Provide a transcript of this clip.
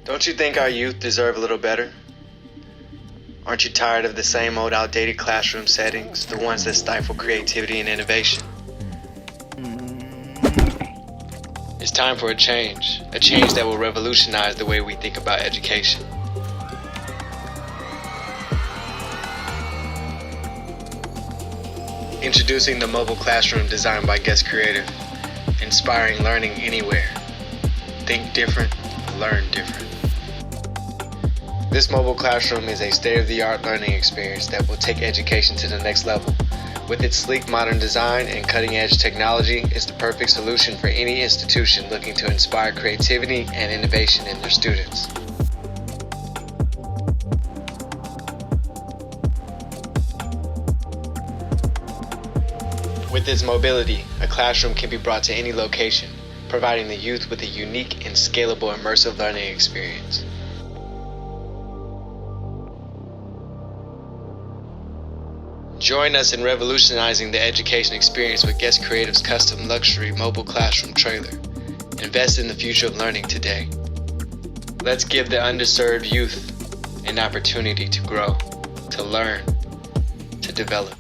Don't you think our youth deserve a little better? Aren't you tired of the same old outdated classroom settings, the ones that stifle creativity and innovation? It's time for a change that will revolutionize the way we think about education. Introducing the mobile classroom designed by Guesscreative, inspiring learning anywhere. Think different, learn different. This mobile classroom is a state-of-the-art learning experience that will take education to the next level. With its sleek modern design and cutting-edge technology, it's the perfect solution for any institution looking to inspire creativity and innovation in their students. With its mobility, a classroom can be brought to any location, providing the youth with a unique and scalable immersive learning experience. Join us in revolutionizing the education experience with Guesscreative's custom luxury mobile classroom trailer. Invest in the future of learning today. Let's give the underserved youth an opportunity to grow, to learn, to develop.